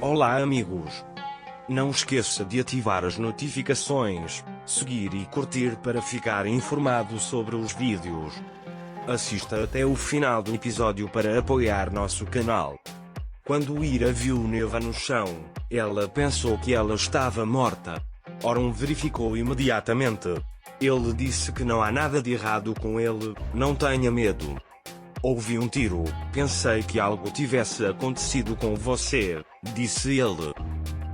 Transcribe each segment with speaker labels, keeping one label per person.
Speaker 1: Olá amigos! Não esqueça de ativar as notificações, seguir e curtir para ficar informado sobre os vídeos. Assista até o final do episódio para apoiar nosso canal. Quando Ira viu Neva no chão, ela pensou que ela estava morta. Oron verificou imediatamente. Ele disse que não há nada de errado com ele, não tenha medo. Ouvi um tiro, pensei que algo tivesse acontecido com você, disse ele.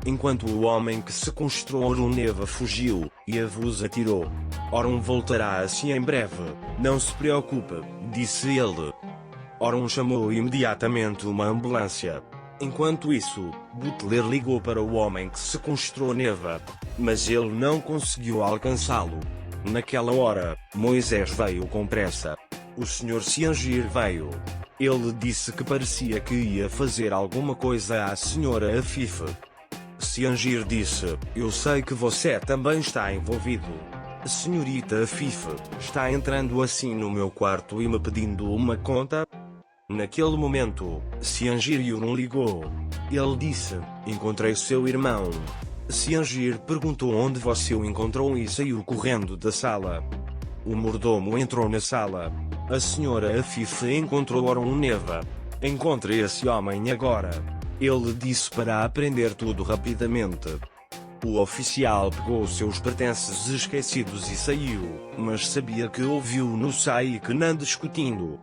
Speaker 1: Enquanto o homem que sequestrou Oron Neva fugiu, e a vos atirou. Oron voltará assim em breve, não se preocupe, disse ele. Oron chamou imediatamente uma ambulância. Enquanto isso, Butler ligou para o homem que sequestrou Neva, mas ele não conseguiu alcançá-lo. Naquela hora, Moisés veio com pressa. O Sr. Siangir veio. Ele disse que parecia que ia fazer alguma coisa à Sra. Afif. Siangir disse: eu sei que você também está envolvido. Senhorita Afif, está entrando assim no meu quarto e me pedindo uma conta? Naquele momento, Siangir Yurun ligou. Ele disse: encontrei seu irmão. Siangir perguntou onde você o encontrou e saiu correndo da sala. O mordomo entrou na sala. A Sra. Afif encontrou Oron Neva. Encontre esse homem agora. Ele disse para aprender tudo rapidamente. O oficial pegou seus pertences esquecidos e saiu, mas sabia que ouviu-no sair que não discutindo.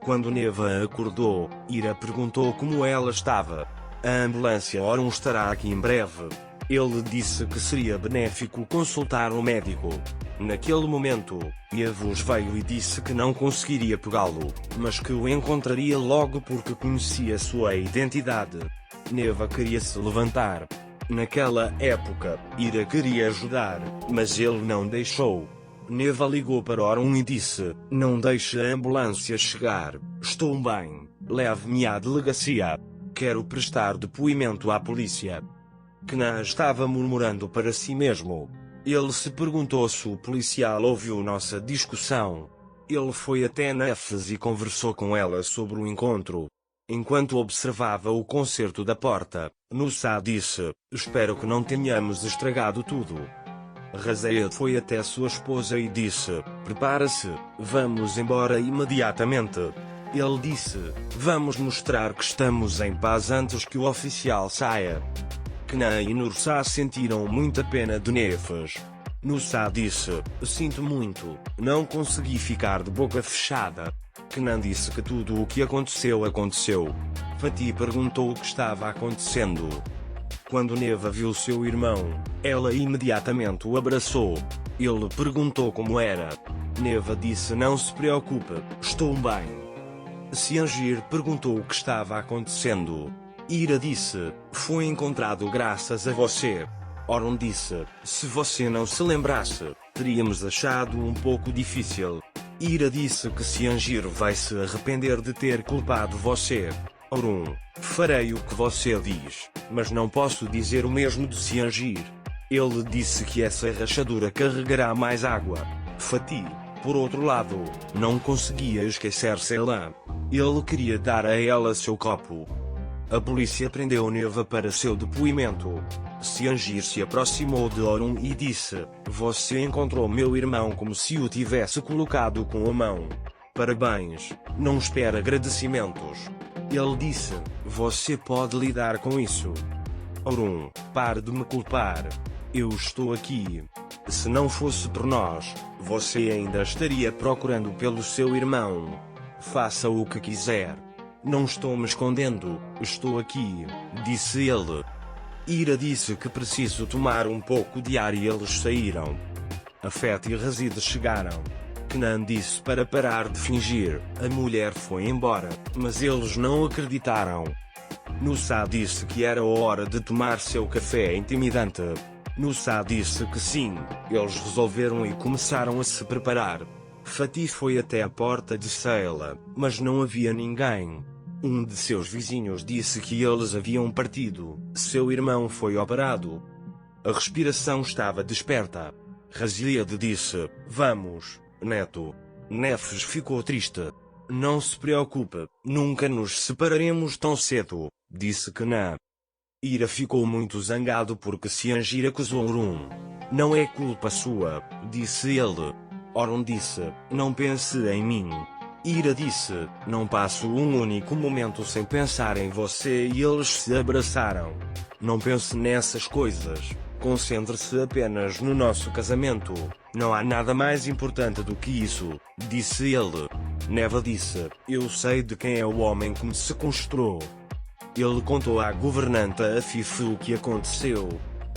Speaker 1: Quando Neva acordou, Ira perguntou como ela estava. A ambulância Oron estará aqui em breve. Ele disse que seria benéfico consultar um médico. Naquele momento, Yavuz veio e disse que não conseguiria pegá-lo, mas que o encontraria logo porque conhecia sua identidade. Neva queria se levantar. Naquela época, Ira queria ajudar, mas ele não deixou. Neva ligou para Oron e disse: não deixe a ambulância chegar, estou bem, leve-me à delegacia. Quero prestar depoimento à polícia. Kna estava murmurando para si mesmo. Ele se perguntou se o policial ouviu nossa discussão. Ele foi até Nefes e conversou com ela sobre o encontro. Enquanto observava o concerto da porta, Nusa disse: espero que não tenhamos estragado tudo. Raziel foi até sua esposa e disse: prepara-se, vamos embora imediatamente. Ele disse: vamos mostrar que estamos em paz antes que o oficial saia. Kna e Nursa sentiram muita pena de Nefes. Nusa disse: sinto muito, não consegui ficar de boca fechada. Kna disse que tudo o que aconteceu aconteceu. Fatih perguntou o que estava acontecendo. Quando Neva viu seu irmão, ela imediatamente o abraçou. Ele perguntou como era. Neva disse: não se preocupe, estou bem. Siangir perguntou o que estava acontecendo. Ira disse: foi encontrado graças a você. Oron disse: se você não se lembrasse, teríamos achado um pouco difícil. Ira disse que Siangir vai se arrepender de ter culpado você. Oron: farei o que você diz, mas não posso dizer o mesmo de Siangir. Ele disse que essa rachadura carregará mais água. Fatih, por outro lado, não conseguia esquecer Selan. Ele queria dar a ela seu copo. A polícia prendeu Neva para seu depoimento. Siangir se aproximou de Oron e disse: você encontrou meu irmão como se o tivesse colocado com a mão. Parabéns, não espere agradecimentos. Ele disse: você pode lidar com isso. Oron: pare de me culpar. Eu estou aqui. Se não fosse por nós, você ainda estaria procurando pelo seu irmão. Faça o que quiser. Não estou me escondendo, estou aqui, disse ele. Ira disse que preciso tomar um pouco de ar e eles saíram. Afet e Razid chegaram. Knan disse para parar de fingir, a mulher foi embora, mas eles não acreditaram. Nusa disse que era hora de tomar seu café intimidante. Nusa disse que sim, eles resolveram e começaram a se preparar. Fatih foi até a porta de Seila, mas não havia ninguém. Um de seus vizinhos disse que eles haviam partido, seu irmão foi operado. A respiração estava desperta. Razied disse: vamos, neto. Nefes ficou triste. Não se preocupe, nunca nos separaremos tão cedo, disse Kna. Ira ficou muito zangado porque Cianjir acusou Orun. Não é culpa sua, disse ele. Orun disse, não pense em mim. Ira disse, não passo um único momento sem pensar em você e eles se abraçaram. Não pense nessas coisas. Concentre-se apenas no nosso casamento. Não há nada mais importante do que isso, disse ele. Neva disse, eu sei de quem é o homem que me sequestrou. Ele contou à governanta Afif o que aconteceu.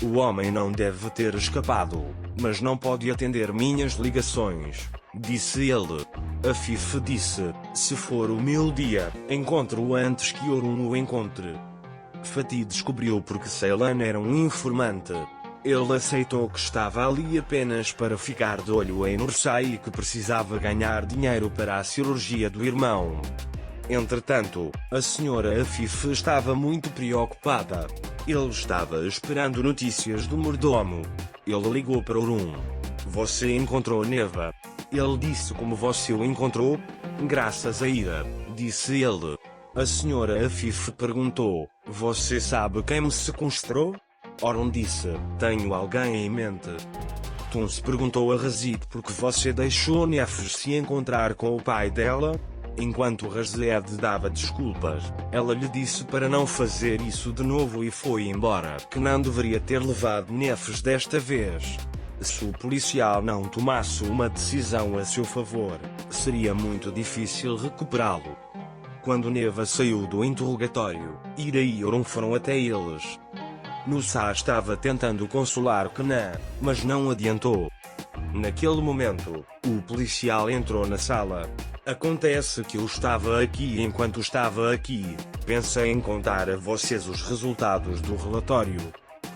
Speaker 1: O homem não deve ter escapado, mas não pode atender minhas ligações, disse ele. Afif disse, se for o meu dia, encontro-o antes que Orun o encontre. Fatih descobriu porque Ceylan era um informante. Ele aceitou que estava ali apenas para ficar de olho em Nursai e que precisava ganhar dinheiro para a cirurgia do irmão. Entretanto, a senhora Afif estava muito preocupada. Ele estava esperando notícias do mordomo. Ele ligou para Orun. Você encontrou Neva? Ele disse como você o encontrou? Graças a Ira, disse ele. A senhora Afif perguntou, você sabe quem me sequestrou? Orun disse, tenho alguém em mente. Tuns perguntou a Razid porque você deixou Nefes se encontrar com o pai dela? Enquanto Razed dava desculpas, ela lhe disse para não fazer isso de novo e foi embora, que não deveria ter levado Nefes desta vez. Se o policial não tomasse uma decisão a seu favor, seria muito difícil recuperá-lo. Quando Neva saiu do interrogatório, Ira e Orun foram até eles. Nusa estava tentando consolar Kenan, mas não adiantou. Naquele momento, o policial entrou na sala. Acontece que eu estava aqui enquanto estava aqui. Pensei em contar a vocês os resultados do relatório.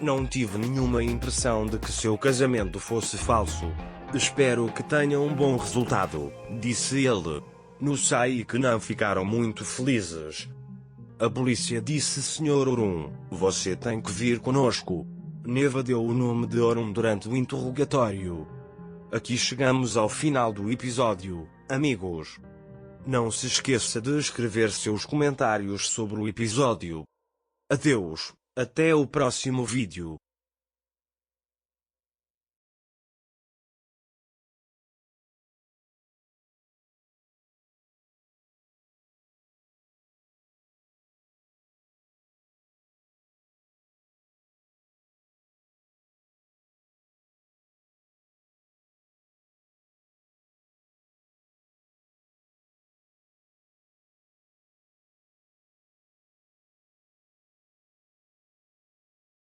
Speaker 1: Não tive nenhuma impressão de que seu casamento fosse falso. Espero que tenha um bom resultado, disse ele. Nusa e Kenan ficaram muito felizes. A polícia disse Sr. Orun, você tem que vir conosco. Neva deu o nome de Orun durante o interrogatório. Aqui chegamos ao final do episódio, amigos. Não se esqueça de escrever seus comentários sobre o episódio. Adeus, até o próximo vídeo.